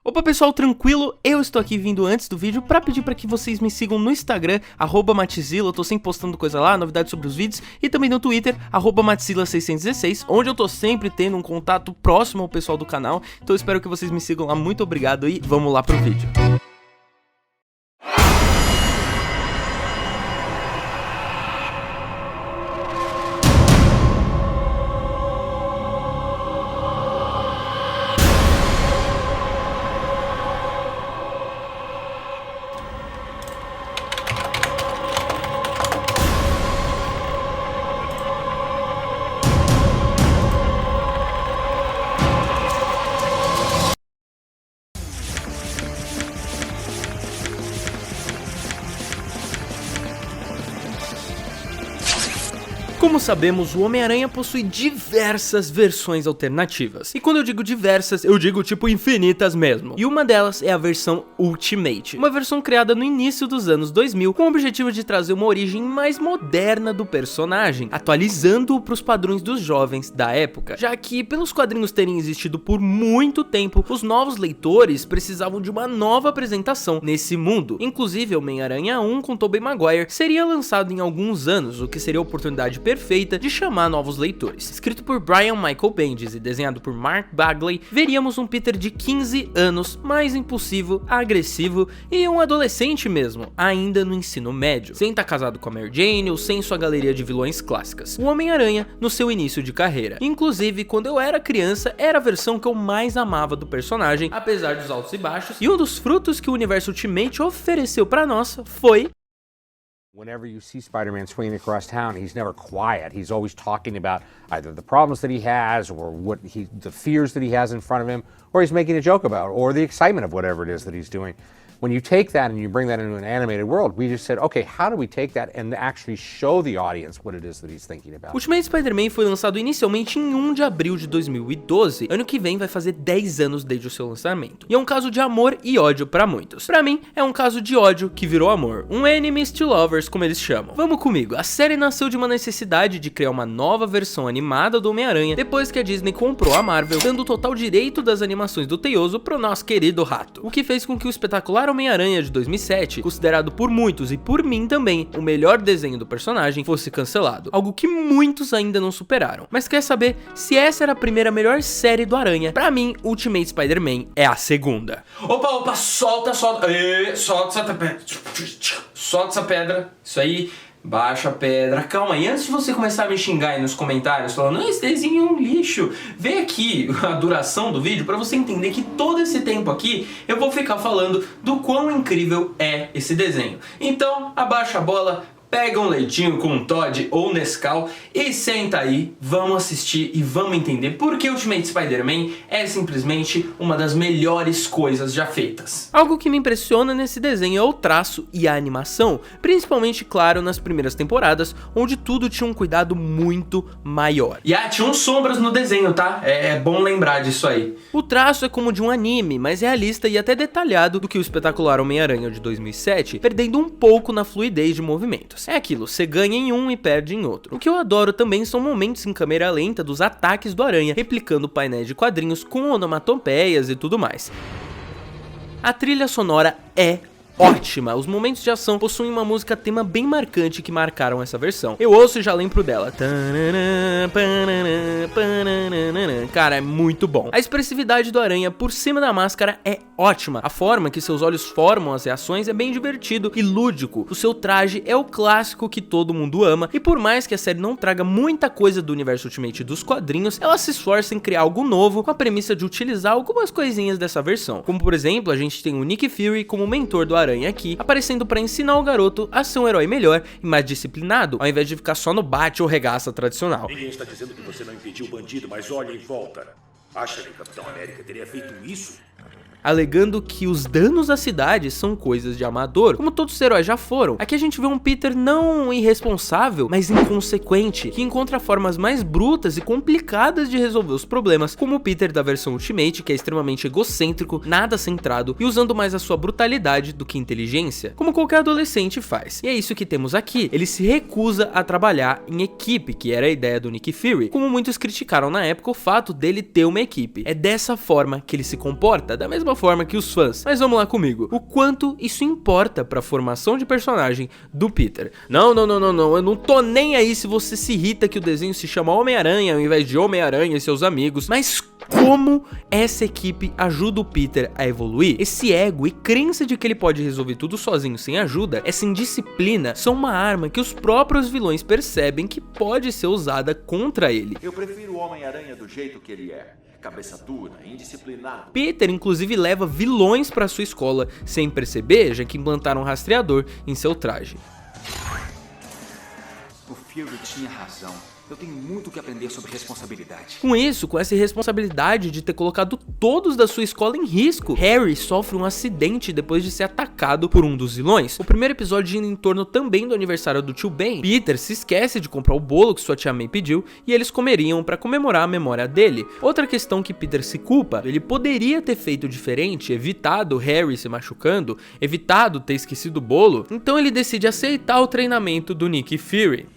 Opa pessoal, tranquilo? Eu estou aqui vindo antes do vídeo para pedir para que vocês me sigam no Instagram, @Matzilla, eu tô sempre postando coisa lá, novidades sobre os vídeos, e também no Twitter, @Matzilla616, onde eu tô sempre tendo um contato próximo ao pessoal do canal, então eu espero que vocês me sigam lá, muito obrigado e vamos lá pro vídeo. Como sabemos, o Homem-Aranha possui diversas versões alternativas. E quando eu digo diversas, eu digo tipo infinitas mesmo. E uma delas é a versão Ultimate, uma versão criada no início dos anos 2000 com o objetivo de trazer uma origem mais moderna do personagem, atualizando-o para os padrões dos jovens da época. Já que, pelos quadrinhos terem existido por muito tempo, os novos leitores precisavam de uma nova apresentação nesse mundo. Inclusive, Homem-Aranha 1 com Tobey Maguire seria lançado em alguns anos, o que seria a oportunidade perfeita de chamar novos leitores. Escrito por Brian Michael Bendis e desenhado por Mark Bagley, veríamos um Peter de 15 anos, mais impulsivo, agressivo e um adolescente mesmo, ainda no ensino médio, sem estar casado com a Mary Jane ou sem sua galeria de vilões clássicas. O Homem-Aranha no seu início de carreira. Inclusive, quando eu era criança, era a versão que eu mais amava do personagem, apesar dos altos e baixos, e um dos frutos que o universo Ultimate ofereceu pra nós foi... Whenever you see Spider-Man swinging across town, he's never quiet. He's always talking about either the problems that he has or the fears that he has in front of him, or he's making a joke about, or the excitement of whatever it is that he's doing. When you take that and you bring that into an animated world, we just said, okay, how do we take that and actually show the audience what it is that he's thinking about? Ultimate Spider-Man foi lançado inicialmente em 1 de abril de 2012, ano que vem vai fazer 10 anos desde o seu lançamento. E é um caso de amor e ódio pra muitos. Pra mim, é um caso de ódio que virou amor. Um enemies to lovers, como eles chamam. Vamos comigo, a série nasceu de uma necessidade de criar uma nova versão animada do Homem-Aranha, depois que a Disney comprou a Marvel, dando o total direito das animações do Teioso pro nosso querido rato. O que fez com que o espetacular Homem-Aranha de 2007, considerado por muitos e por mim também o melhor desenho do personagem, fosse cancelado, algo que muitos ainda não superaram. Mas quer saber se essa era a primeira melhor série do Aranha? Pra mim, Ultimate Spider-Man é a segunda. Opa, solta essa pedra, isso aí. Baixa a pedra, calma aí, antes de você começar a me xingar aí nos comentários falando, esse desenho é um lixo, vem aqui a duração do vídeo pra você entender que todo esse tempo aqui eu vou ficar falando do quão incrível é esse desenho. Então, abaixa a bola, pega um leitinho com um Todd ou Nescau e senta aí, vamos assistir e vamos entender por que Ultimate Spider-Man é simplesmente uma das melhores coisas já feitas. Algo que me impressiona nesse desenho é o traço e a animação, principalmente, claro, nas primeiras temporadas, onde tudo tinha um cuidado muito maior. E tinha uns sombras no desenho, tá? É bom lembrar disso aí. O traço é como de um anime, mais realista e até detalhado do que o espetacular Homem-Aranha de 2007, perdendo um pouco na fluidez de movimentos. É aquilo, você ganha em um e perde em outro. O que eu adoro também são momentos em câmera lenta dos ataques do Aranha, replicando painéis de quadrinhos com onomatopeias e tudo mais. A trilha sonora é ótima, os momentos de ação possuem uma música tema bem marcante que marcaram essa versão. Eu ouço e já lembro dela. Cara, é muito bom. A expressividade do Aranha por cima da máscara é ótima. A forma que seus olhos formam as reações é bem divertido e lúdico. O seu traje é o clássico que todo mundo ama, e por mais que a série não traga muita coisa do universo Ultimate dos quadrinhos, ela se esforça em criar algo novo com a premissa de utilizar algumas coisinhas dessa versão. Como por exemplo, a gente tem o Nick Fury como mentor do Aranha aqui, aparecendo para ensinar o garoto a ser um herói melhor e mais disciplinado, ao invés de ficar só no bate ou regaça tradicional. Ninguém está dizendo que você não impediu o bandido, mas olha em volta. Acha que o Capitão América teria feito isso? alegando que os danos à cidade são coisas de amador, como todos os heróis já foram. Aqui a gente vê um Peter não irresponsável, mas inconsequente, que encontra formas mais brutas e complicadas de resolver os problemas, como o Peter da versão Ultimate, que é extremamente egocêntrico, nada centrado e usando mais a sua brutalidade do que inteligência, como qualquer adolescente faz. E é isso que temos aqui, ele se recusa a trabalhar em equipe, que era a ideia do Nick Fury, como muitos criticaram na época o fato dele ter uma equipe. É dessa forma que ele se comporta, da mesma mesma forma que os fãs. Mas vamos lá comigo. O quanto isso importa pra formação de personagem do Peter? Não, eu não tô nem aí se você se irrita que o desenho se chama Homem-Aranha ao invés de Homem-Aranha e seus amigos, mas como essa equipe ajuda o Peter a evoluir? Esse ego e crença de que ele pode resolver tudo sozinho sem ajuda, essa indisciplina, são uma arma que os próprios vilões percebem que pode ser usada contra ele. Eu prefiro o Homem-Aranha do jeito que ele é. Cabeça dura, indisciplinado. Peter inclusive leva vilões pra sua escola sem perceber, já que implantaram um rastreador em seu traje. O Fury tinha razão. Eu tenho muito que aprender sobre responsabilidade. Com isso, com essa irresponsabilidade de ter colocado todos da sua escola em risco, Harry sofre um acidente depois de ser atacado por um dos vilões. O primeiro episódio gira em torno também do aniversário do tio Ben. Peter se esquece de comprar o bolo que sua tia May pediu e eles comeriam para comemorar a memória dele. Outra questão que Peter se culpa, ele poderia ter feito diferente, evitado Harry se machucando, evitado ter esquecido o bolo, então ele decide aceitar o treinamento do Nick Fury.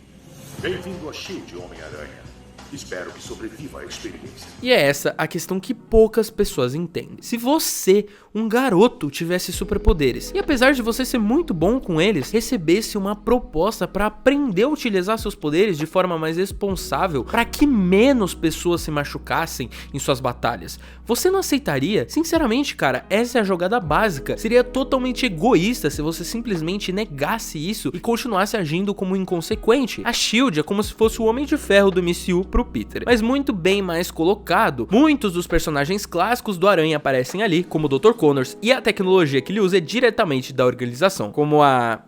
Bem-vindo a SHIELD, Homem-Aranha. Espero que sobreviva à experiência. E é essa a questão que poucas pessoas entendem. Se você, um garoto, tivesse superpoderes, e apesar de você ser muito bom com eles, recebesse uma proposta para aprender a utilizar seus poderes de forma mais responsável, para que menos pessoas se machucassem em suas batalhas, você não aceitaria? Sinceramente, cara, essa é a jogada básica. Seria totalmente egoísta se você simplesmente negasse isso e continuasse agindo como inconsequente. A SHIELD é como se fosse o Homem de Ferro do MCU pro Peter, mas muito bem mais colocado. Muitos dos personagens clássicos do Aranha aparecem ali, como o Dr. Connors, e a tecnologia que ele usa é diretamente da organização, como a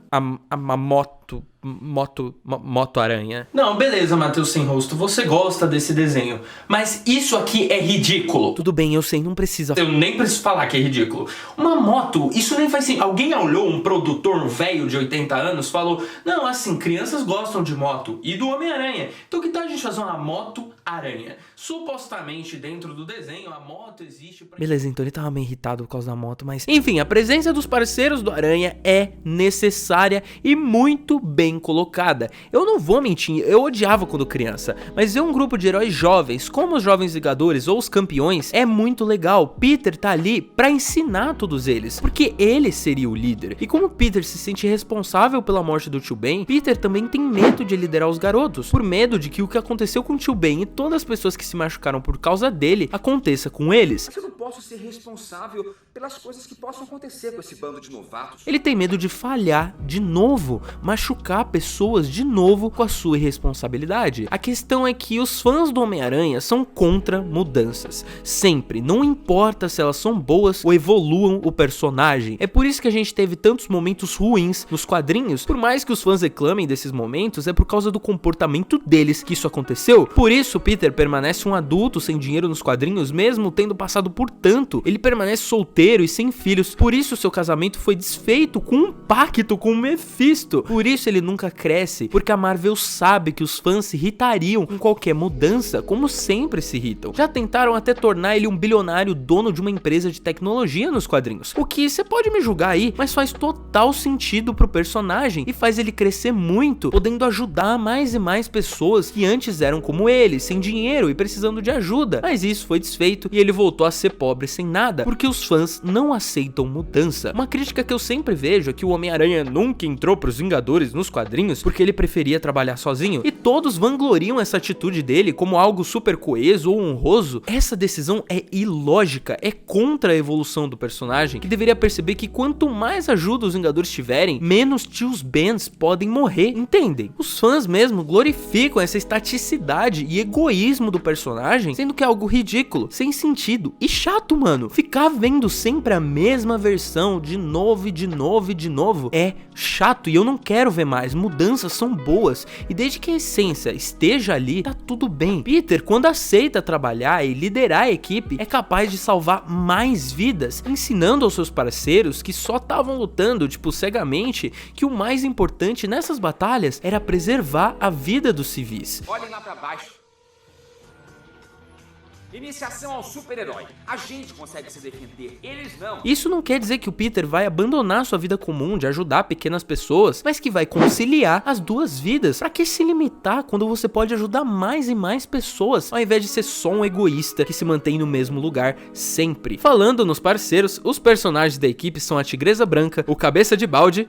Moto-Aranha. Não, beleza, Matheus Sem Rosto, você gosta desse desenho, mas isso aqui é ridículo. Tudo bem, eu sei, não precisa. Eu nem preciso falar que é ridículo. Uma moto, isso nem faz sentido. Alguém olhou um produtor, um velho de 80 anos, falou: não, assim, crianças gostam de moto e do Homem-Aranha. Então que tal a gente fazer uma moto-aranha? Supostamente, dentro do desenho, a moto existe pra... Beleza, então ele tava meio irritado por causa da moto, mas... Enfim, a presença dos parceiros do Aranha é necessária e muito bem colocada. Eu não vou mentir, eu odiava quando criança, mas ver um grupo de heróis jovens, como os Jovens Vingadores ou os Campeões, é muito legal. Peter tá ali pra ensinar todos eles, porque ele seria o líder. E como Peter se sente responsável pela morte do tio Ben, Peter também tem medo de liderar os garotos, por medo de que o que aconteceu com o tio Ben e todas as pessoas que se machucaram por causa dele aconteça com eles. Mas eu não posso ser responsável pelas coisas que possam acontecer com esse bando de novatos. Ele tem medo de falhar de novo, machucar pessoas de novo com a sua irresponsabilidade. A questão é que os fãs do Homem-Aranha são contra mudanças, sempre, não importa se elas são boas ou evoluam o personagem. É por isso que a gente teve tantos momentos ruins nos quadrinhos, por mais que os fãs reclamem desses momentos, é por causa do comportamento deles que isso aconteceu. Por isso Peter permanece um adulto sem dinheiro nos quadrinhos, mesmo tendo passado por tanto. Ele permanece solteiro e sem filhos, por isso seu casamento foi desfeito com um pacto com o Mephisto. Por isso ele nunca cresce, porque a Marvel sabe que os fãs se irritariam com qualquer mudança, como sempre se irritam. Já tentaram até tornar ele um bilionário dono de uma empresa de tecnologia nos quadrinhos, o que você pode me julgar aí, mas faz total sentido pro personagem e faz ele crescer muito, podendo ajudar mais e mais pessoas que antes eram como ele, sem dinheiro e precisando de ajuda. Mas isso foi desfeito e ele voltou a ser pobre sem nada, porque os fãs não aceitam mudança. Uma crítica que eu sempre vejo é que o Homem-Aranha nunca entrou pros Vingadores nos quadrinhos porque ele preferia trabalhar sozinho, e todos vangloriam essa atitude dele como algo super coeso ou honroso. Essa decisão é ilógica, é contra a evolução do personagem, que deveria perceber que quanto mais ajuda os Vingadores tiverem, menos tios Bens podem morrer, entendem? Os fãs mesmo glorificam essa estaticidade e egoísmo do personagem, sendo que é algo ridículo, sem sentido e chato, mano. Ficar vendo sempre a mesma versão de novo e de novo e de novo é chato e eu não quero ver mais. Mudanças são boas e desde que a essência esteja ali, tá tudo bem. Peter, quando aceita trabalhar e liderar a equipe, é capaz de salvar mais vidas, ensinando aos seus parceiros que só estavam lutando, tipo, cegamente, que o mais importante nessas batalhas era preservar a vida dos civis. Olhem lá pra baixo. Iniciação ao super-herói. A gente consegue se defender, eles não. Isso não quer dizer que o Peter vai abandonar sua vida comum de ajudar pequenas pessoas, mas que vai conciliar as duas vidas. Pra que se limitar quando você pode ajudar mais e mais pessoas, ao invés de ser só um egoísta que se mantém no mesmo lugar sempre? Falando nos parceiros, os personagens da equipe são a Tigresa Branca, o Cabeça de Balde...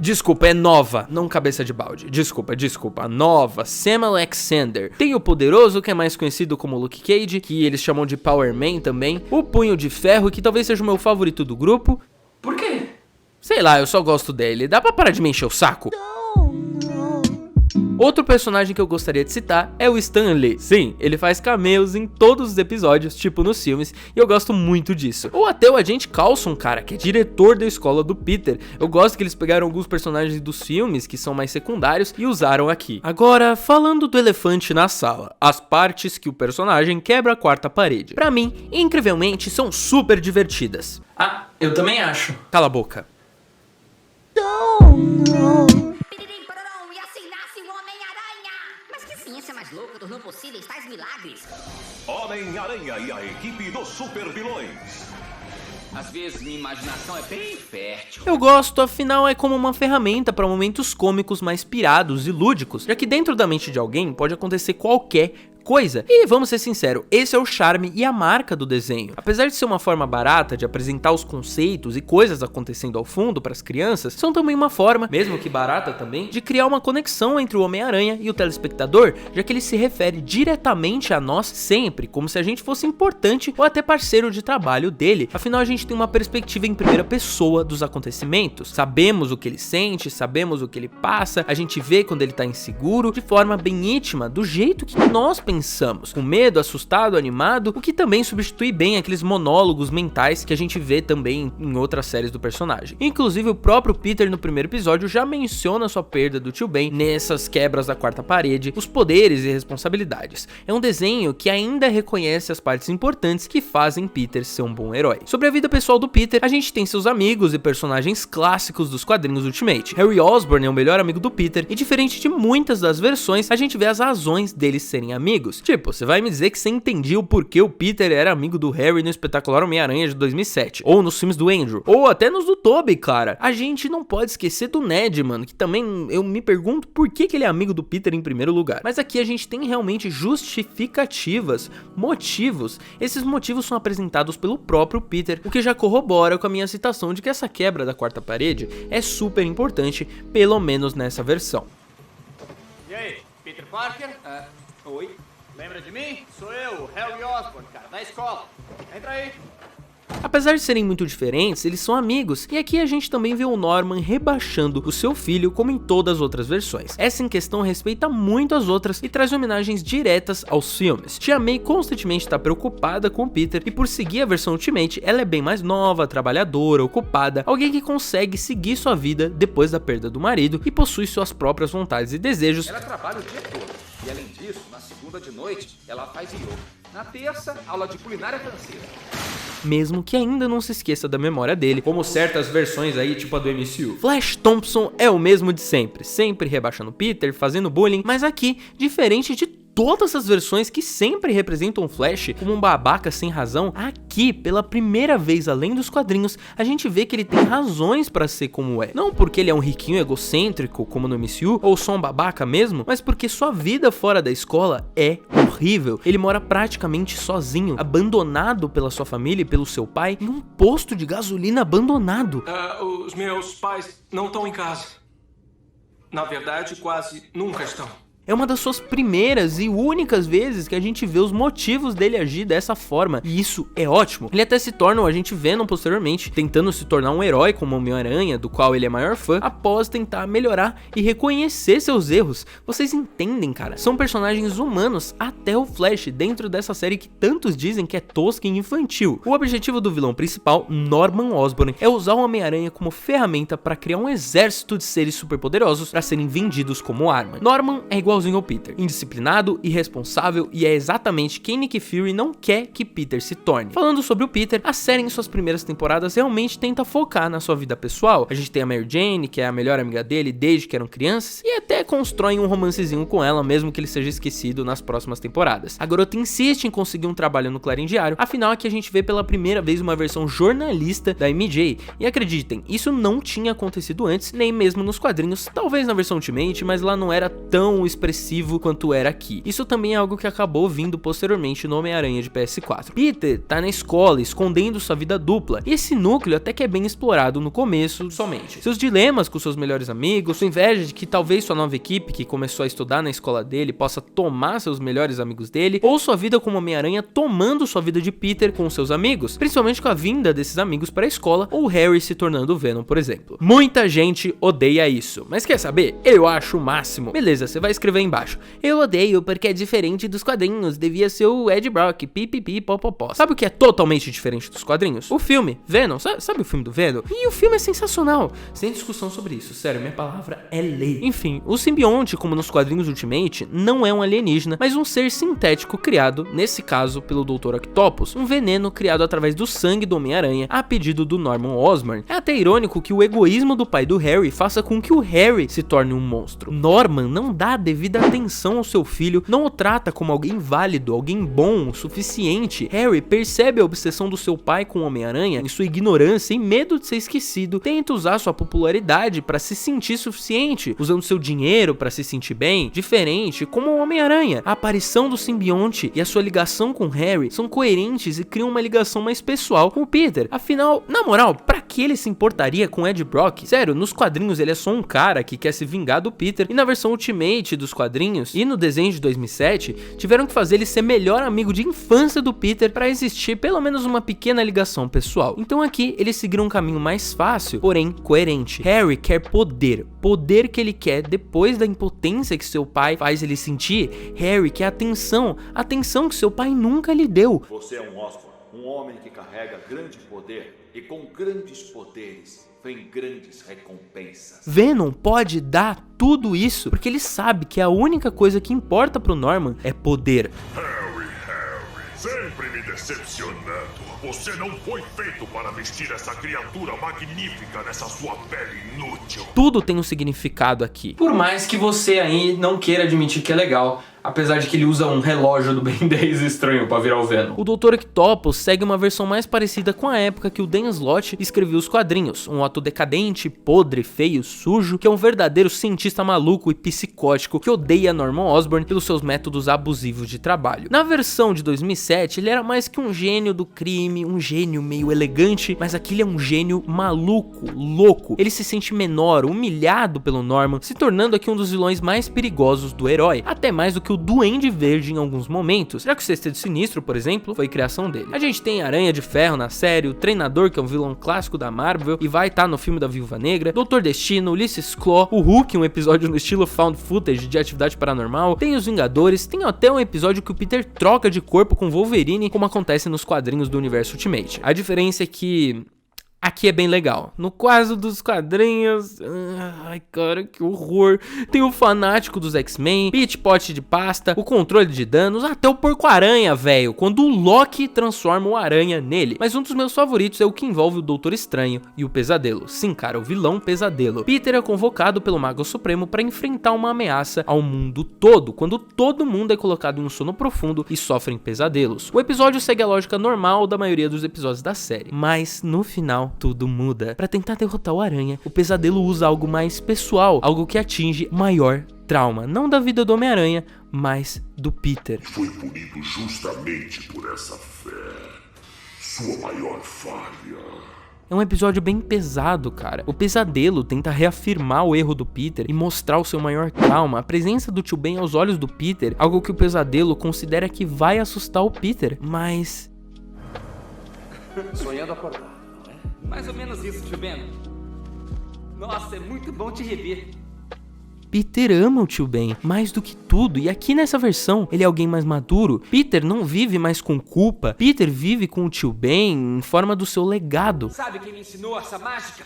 Desculpa, é Nova, não Cabeça de Balde. Desculpa, Nova, Sam Alexander. Tem o Poderoso, que é mais conhecido como Luke Cage, que eles chamam de Power Man também. O Punho de Ferro, que talvez seja o meu favorito do grupo. Por quê? Sei lá, eu só gosto dele. Dá pra parar de me encher o saco? Outro personagem que eu gostaria de citar é o Stan Lee. Sim, ele faz cameos em todos os episódios, tipo nos filmes, e eu gosto muito disso. Ou até o Agente Coulson, cara, que é diretor da escola do Peter. Eu gosto que eles pegaram alguns personagens dos filmes, que são mais secundários, e usaram aqui. Agora, falando do elefante na sala, as partes que o personagem quebra a quarta parede. Pra mim, incrivelmente, são super divertidas. Ah, eu também acho. Cala a boca. E assim nasce o Homem-Aranha! Mas que ciência mais louca tornou possíveis tais milagres? Homem-Aranha e a equipe dos super vilões. Às vezes minha imaginação é bem fértil. Eu gosto, afinal é como uma ferramenta para momentos cômicos mais pirados e lúdicos, já que dentro da mente de alguém pode acontecer qualquer coisa. E vamos ser sinceros, esse é o charme e a marca do desenho. Apesar de ser uma forma barata de apresentar os conceitos e coisas acontecendo ao fundo para as crianças, são também uma forma, mesmo que barata também, de criar uma conexão entre o Homem-Aranha e o telespectador, já que ele se refere diretamente a nós sempre, como se a gente fosse importante ou até parceiro de trabalho dele. Afinal, a gente tem uma perspectiva em primeira pessoa dos acontecimentos. Sabemos o que ele sente, sabemos o que ele passa, a gente vê quando ele tá inseguro, de forma bem íntima, do jeito que nós pensamos, com medo, assustado, animado, o que também substitui bem aqueles monólogos mentais que a gente vê também em outras séries do personagem. Inclusive, o próprio Peter no primeiro episódio já menciona sua perda do tio Ben nessas quebras da quarta parede, os poderes e responsabilidades. É um desenho que ainda reconhece as partes importantes que fazem Peter ser um bom herói. Sobre a vida pessoal do Peter, a gente tem seus amigos e personagens clássicos dos quadrinhos Ultimate. Harry Osborn é o melhor amigo do Peter e, diferente de muitas das versões, a gente vê as razões deles serem amigos. Tipo, você vai me dizer que você entendia o porquê o Peter era amigo do Harry no espetacular Homem-Aranha de 2007, ou nos filmes do Andrew, ou até nos do Tobey, cara. A gente não pode esquecer do Ned, mano, que também eu me pergunto por que ele é amigo do Peter em primeiro lugar. Mas aqui a gente tem realmente justificativas, motivos. Esses motivos são apresentados pelo próprio Peter, o que já corrobora com a minha citação de que essa quebra da quarta parede é super importante, pelo menos nessa versão. E aí, Peter Parker? Oi? Lembra de mim? Sou eu, Harry Osborn, cara, da escola. Entra aí. Apesar de serem muito diferentes, eles são amigos, e aqui a gente também vê o Norman rebaixando o seu filho como em todas as outras versões. Essa em questão respeita muito as outras e traz homenagens diretas aos filmes. Tia May constantemente está preocupada com o Peter, e por seguir a versão Ultimate, ela é bem mais nova, trabalhadora, ocupada, alguém que consegue seguir sua vida depois da perda do marido e possui suas próprias vontades e desejos. Ela trabalha o dia todo. E além disso, na segunda de noite, ela faz yoga. Na terça, aula de culinária francesa. Mesmo que ainda não se esqueça da memória dele, como certas versões aí, tipo a do MCU. Flash Thompson é o mesmo de sempre, sempre rebaixando Peter, fazendo bullying, mas aqui, diferente de todas as versões que sempre representam o Flash como um babaca sem razão, aqui, pela primeira vez além dos quadrinhos, a gente vê que ele tem razões pra ser como é. Não porque ele é um riquinho egocêntrico, como no MCU, ou só um babaca mesmo, mas porque sua vida fora da escola é horrível. Ele mora praticamente sozinho, abandonado pela sua família e pelo seu pai, em um posto de gasolina abandonado. Os meus pais não estão em casa. Na verdade, quase nunca estão. É uma das suas primeiras e únicas vezes que a gente vê os motivos dele agir dessa forma, e isso é ótimo. Ele até se torna o Agente Venom posteriormente, tentando se tornar um herói como o Homem-Aranha, do qual ele é maior fã, após tentar melhorar e reconhecer seus erros. Vocês entendem, cara? São personagens humanos, até o Flash, dentro dessa série que tantos dizem que é tosca e infantil. O objetivo do vilão principal, Norman Osborn, é usar o Homem-Aranha como ferramenta para criar um exército de seres superpoderosos para serem vendidos como arma. Norman é igual igualzinho ao Peter, indisciplinado, irresponsável, e é exatamente quem Nick Fury não quer que Peter se torne. Falando sobre o Peter, a série em suas primeiras temporadas realmente tenta focar na sua vida pessoal. A gente tem a Mary Jane, que é a melhor amiga dele desde que eram crianças, e até constroem um romancezinho com ela, mesmo que ele seja esquecido nas próximas temporadas. A garota insiste em conseguir um trabalho no Clarim Diário, afinal aqui a gente vê pela primeira vez uma versão jornalista da MJ, e acreditem, isso não tinha acontecido antes, nem mesmo nos quadrinhos, talvez na versão Ultimate, mas lá não era tão expressivo quanto era aqui. Isso também é algo que acabou vindo posteriormente no Homem-Aranha de PS4. Peter tá na escola, escondendo sua vida dupla, e esse núcleo até que é bem explorado no começo somente. Seus dilemas com seus melhores amigos, sua inveja de que talvez sua nova equipe, que começou a estudar na escola dele, possa tomar seus melhores amigos dele, ou sua vida como Homem-Aranha tomando sua vida de Peter com seus amigos, principalmente com a vinda desses amigos para a escola, ou Harry se tornando o Venom, por exemplo. Muita gente odeia isso, mas quer saber? Eu acho o máximo. Beleza, você vai escrever embaixo: eu odeio porque é diferente dos quadrinhos, devia ser o Ed Brock, pipipi, popopó. Sabe o que é totalmente diferente dos quadrinhos? O filme, Venom, sabe o filme do Venom? E o filme é sensacional, sem discussão sobre isso, sério, minha palavra é lei. Enfim, o simbionte, como nos quadrinhos Ultimate, não é um alienígena, mas um ser sintético criado, nesse caso, pelo Dr. Octopus, um veneno criado através do sangue do Homem-Aranha, a pedido do Norman Osborn. É até irônico que o egoísmo do pai do Harry faça com que o Harry se torne um monstro. Norman não dá a devida atenção ao seu filho, não o trata como alguém válido, alguém bom o suficiente. Harry percebe a obsessão do seu pai com o Homem-Aranha, em sua ignorância e medo de ser esquecido, tenta usar sua popularidade para se sentir suficiente, usando seu dinheiro para se sentir bem, diferente como o Homem-Aranha. A aparição do simbionte e a sua ligação com Harry são coerentes e criam uma ligação mais pessoal com o Peter. Afinal, na moral, pra que ele se importaria com Ed Brock? Sério, nos quadrinhos ele é só um cara que quer se vingar do Peter, e na versão Ultimate dos quadrinhos e no desenho de 2007 tiveram que fazer ele ser melhor amigo de infância do Peter para existir pelo menos uma pequena ligação pessoal. Então aqui eles seguiram um caminho mais fácil, porém coerente. Harry quer poder que ele quer depois da impotência que seu pai faz ele sentir. Harry quer atenção que seu pai nunca lhe deu. Você é um Osborn, um homem que carrega grande poder, e com grandes poderes vem grandes recompensas. Venom pode dar tudo isso porque ele sabe que a única coisa que importa pro Norman é poder. Harry, sempre me decepcionando. Você não foi feito para vestir essa criatura magnífica nessa sua pele inútil. Tudo tem um significado aqui. Por mais que você aí não queira admitir que é legal, apesar de que ele usa um relógio do Ben 10 estranho pra virar o Venom. O Dr. Octopus segue uma versão mais parecida com a época que o Dan Slott escreveu os quadrinhos, um ato decadente, podre, feio, sujo, que é um verdadeiro cientista maluco e psicótico que odeia Norman Osborn pelos seus métodos abusivos de trabalho. Na versão de 2007, ele era mais que um gênio do crime, um gênio meio elegante, mas aqui ele é um gênio maluco, louco. Ele se sente menor, humilhado pelo Norman, se tornando aqui um dos vilões mais perigosos do herói, até mais do que o Duende Verde em alguns momentos, já que o Sexteto Sinistro, por exemplo, foi criação dele. A gente tem Aranha de Ferro na série, o Treinador, que é um vilão clássico da Marvel e vai estar no filme da Viúva Negra, Doutor Destino, Ulysses Claw, o Hulk, um episódio no estilo found footage de Atividade Paranormal, tem os Vingadores, tem até um episódio que o Peter troca de corpo com Wolverine, como acontece nos quadrinhos do universo Ultimate. A diferença é que aqui é bem legal. No caso dos quadrinhos, ai cara, que horror. Tem o fanático dos X-Men, Pit Pot de pasta, o controle de danos, até o Porco-Aranha, velho, quando o Loki transforma o Aranha nele. Mas um dos meus favoritos é o que envolve o Doutor Estranho e o Pesadelo. Sim, cara, o vilão Pesadelo. Peter é convocado pelo Mago Supremo para enfrentar uma ameaça ao mundo todo, quando todo mundo é colocado em um sono profundo e sofrem pesadelos. O episódio segue a lógica normal da maioria dos episódios da série, mas no final tudo muda. Para tentar derrotar o Aranha, o Pesadelo usa algo mais pessoal, algo que atinge maior trauma, não da vida do Homem-Aranha, mas do Peter. Foi punido justamente por essa fé, sua maior falha. É um episódio bem pesado, cara. O Pesadelo tenta reafirmar o erro do Peter e mostrar o seu maior trauma. A presença do Tio Ben aos olhos do Peter, algo que o Pesadelo considera que vai assustar o Peter, mas... Sonhando acordado. Mais ou menos isso, Tio Ben. Nossa, é muito bom te rever. Peter ama o Tio Ben mais do que tudo, e aqui nessa versão ele é alguém mais maduro. Peter não vive mais com culpa, Peter vive com o Tio Ben em forma do seu legado. Sabe quem me ensinou essa mágica?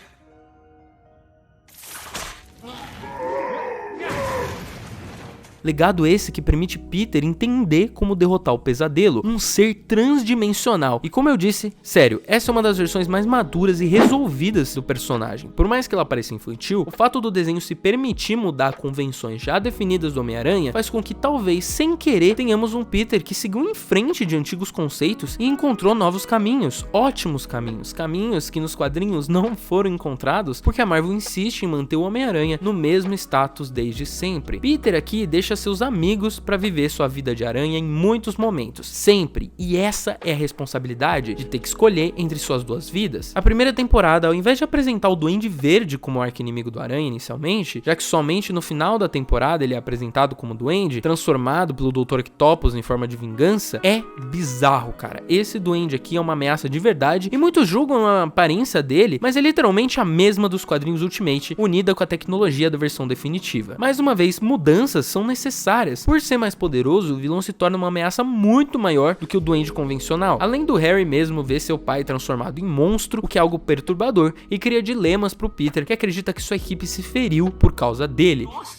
Legado esse que permite Peter entender como derrotar o Pesadelo, um ser transdimensional. E como eu disse, sério, essa é uma das versões mais maduras e resolvidas do personagem. Por mais que ela pareça infantil, o fato do desenho se permitir mudar convenções já definidas do Homem-Aranha faz com que talvez, sem querer, tenhamos um Peter que seguiu em frente de antigos conceitos e encontrou novos caminhos, ótimos caminhos, caminhos que nos quadrinhos não foram encontrados porque a Marvel insiste em manter o Homem-Aranha no mesmo status desde sempre. Peter aqui deixa seus amigos para viver sua vida de aranha em muitos momentos, sempre, e essa é a responsabilidade de ter que escolher entre suas duas vidas. A primeira temporada, ao invés de apresentar o Duende Verde como arqui-inimigo do Aranha inicialmente, já que somente no final da temporada ele é apresentado como Duende, transformado pelo Dr. Octopus em forma de vingança, é bizarro, cara. Esse Duende aqui é uma ameaça de verdade e muitos julgam a aparência dele, mas é literalmente a mesma dos quadrinhos Ultimate, unida com a tecnologia da versão definitiva. Mais uma vez, mudanças são necessárias. Por ser mais poderoso, o vilão se torna uma ameaça muito maior do que o Duende convencional. Além do Harry mesmo ver seu pai transformado em monstro, o que é algo perturbador e cria dilemas pro Peter, que acredita que sua equipe se feriu por causa dele. Nossa,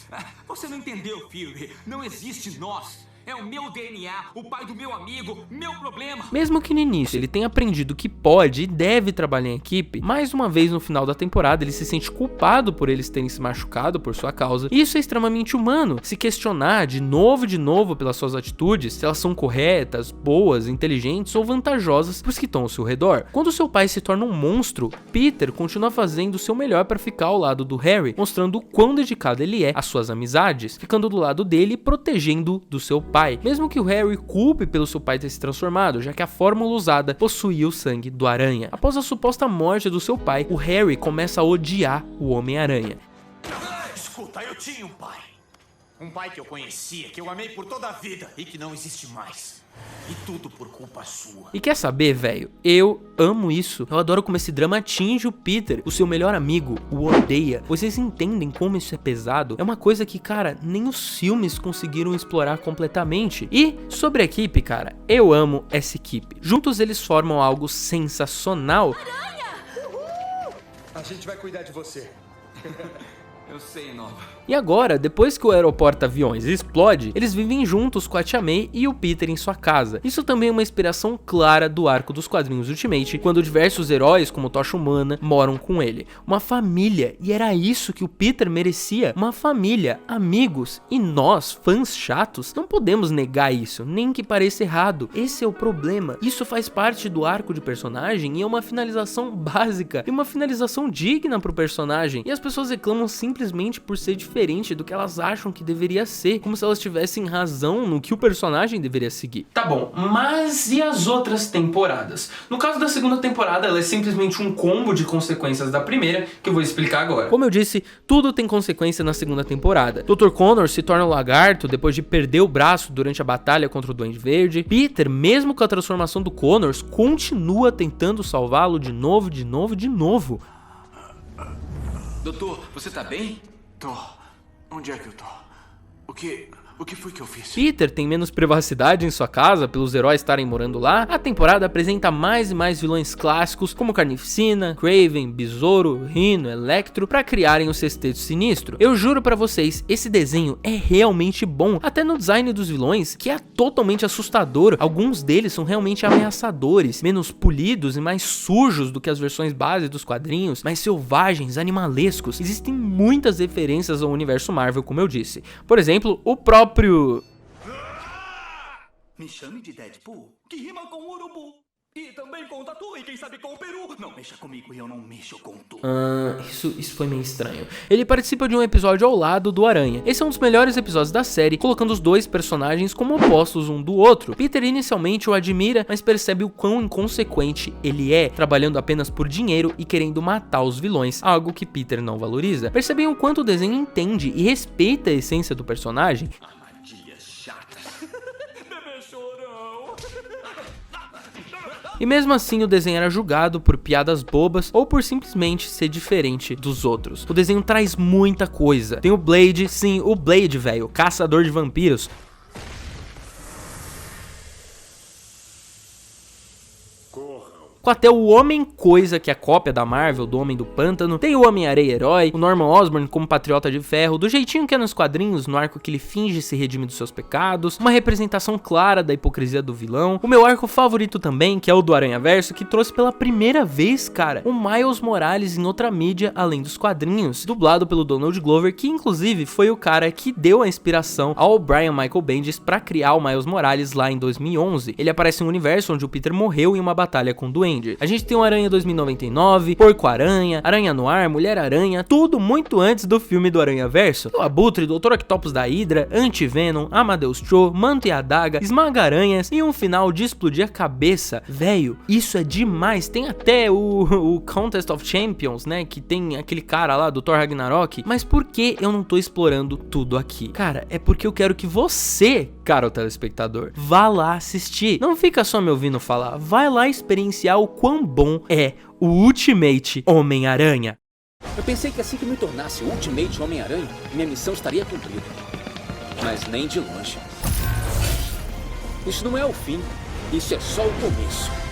você não entendeu, Fury. Não existe nós. É o meu DNA, o pai do meu amigo, meu problema. Mesmo que no início ele tenha aprendido que pode e deve trabalhar em equipe, mais uma vez no final da temporada ele se sente culpado por eles terem se machucado por sua causa. E isso é extremamente humano, se questionar de novo pelas suas atitudes, se elas são corretas, boas, inteligentes ou vantajosas pros que estão ao seu redor. Quando seu pai se torna um monstro, Peter continua fazendo o seu melhor para ficar ao lado do Harry, mostrando o quão dedicado ele é às suas amizades, ficando do lado dele e protegendo do seu pai. Mesmo que o Harry culpe pelo seu pai ter se transformado, já que a fórmula usada possuía o sangue do Aranha. Após a suposta morte do seu pai, o Harry começa a odiar o Homem-Aranha. Escuta, eu tinha um pai. Um pai que eu conhecia, que eu amei por toda a vida e que não existe mais. E tudo por culpa sua. E quer saber, velho? Eu amo isso. Eu adoro como esse drama atinge o Peter. O seu melhor amigo o odeia. Vocês entendem como isso é pesado? É uma coisa que, cara, nem os filmes conseguiram explorar completamente. E sobre a equipe, cara, eu amo essa equipe. Juntos eles formam algo sensacional. Aranha! Uhul! A gente vai cuidar de você. Eu sei, Nova. E agora, depois que o aeroporto-aviões explode, eles vivem juntos com a Tia May e o Peter em sua casa. Isso também é uma inspiração clara do arco dos quadrinhos Ultimate, quando diversos heróis, como Tocha Humana, moram com ele. Uma família, e era isso que o Peter merecia, uma família, amigos, e nós, fãs chatos, não podemos negar isso, nem que pareça errado. Esse é o problema. Isso faz parte do arco de personagem e é uma finalização básica, e uma finalização digna pro personagem, e as pessoas reclamam simplesmente por ser diferente do que elas acham que deveria ser, como se elas tivessem razão no que o personagem deveria seguir. Tá bom, mas e as outras temporadas? No caso da segunda temporada, ela é simplesmente um combo de consequências da primeira, que eu vou explicar agora. Como eu disse, tudo tem consequência na segunda temporada. Dr. Connors se torna um lagarto depois de perder o braço durante a batalha contra o Duende Verde. Peter, mesmo com a transformação do Connors, continua tentando salvá-lo de novo. Doutor, você tá bem? Tô. Onde é que eu tô? O que foi que eu fiz? Peter tem menos privacidade em sua casa pelos heróis estarem morando lá. A temporada apresenta mais e mais vilões clássicos como Carnificina, Kraven, Besouro, Rhino, Electro pra criarem o Sexteto Sinistro. Eu juro pra vocês, esse desenho é realmente bom, até no design dos vilões, que é totalmente assustador. Alguns deles são realmente ameaçadores, menos polidos e mais sujos do que as versões base dos quadrinhos, mais selvagens, animalescos. Existem muitas referências ao universo Marvel, como eu disse. Por exemplo, o próprio... Me chame de Deadpool, que rima com urubu. E também com tatu, e quem sabe com o peru. Não mexa comigo e eu não mexo com tu. Isso foi meio estranho. Ele participa de um episódio ao lado do Aranha. Esse é um dos melhores episódios da série, colocando os dois personagens como opostos um do outro. Peter inicialmente o admira, mas percebe o quão inconsequente ele é, trabalhando apenas por dinheiro e querendo matar os vilões, algo que Peter não valoriza. Percebem o quanto o desenho entende e respeita a essência do personagem? E mesmo assim o desenho era julgado por piadas bobas ou por simplesmente ser diferente dos outros. O desenho traz muita coisa. Tem o Blade, sim, o Blade, velho, caçador de vampiros. com até o Homem-Coisa, que é a cópia da Marvel, do Homem do Pântano, tem o Homem-Areia Herói, o Norman Osborn como Patriota de Ferro, do jeitinho que é nos quadrinhos, no arco que ele finge se redimir dos seus pecados, uma representação clara da hipocrisia do vilão, o meu arco favorito também, que é o do Aranhaverso, que trouxe pela primeira vez, cara, o Miles Morales em outra mídia além dos quadrinhos, dublado pelo Donald Glover, que inclusive foi o cara que deu a inspiração ao Brian Michael Bendis para criar o Miles Morales lá em 2011. Ele aparece em um universo onde o Peter morreu em uma batalha com o Duende. A gente tem o Aranha 2099, Porco-Aranha, Aranha Noir, Mulher-Aranha, tudo muito antes do filme do Aranhaverso. O Abutre, Dr. Octopus da Hydra, Anti-Venom, Amadeus Cho, Manto e Adaga, Esmaga-Aranhas e um final de explodir a cabeça. Velho, isso é demais. Tem até o Contest of Champions, né, que tem aquele cara lá do Thor Ragnarok. Mas por que eu não tô explorando tudo aqui? Cara, é porque eu quero que você, caro telespectador, vá lá assistir. Não fica só me ouvindo falar, vai lá experienciar o quão bom é o Ultimate Homem-Aranha. Eu pensei que assim que me tornasse o Ultimate Homem-Aranha, minha missão estaria cumprida. Mas nem de longe. Isso não é o fim, isso é só o começo.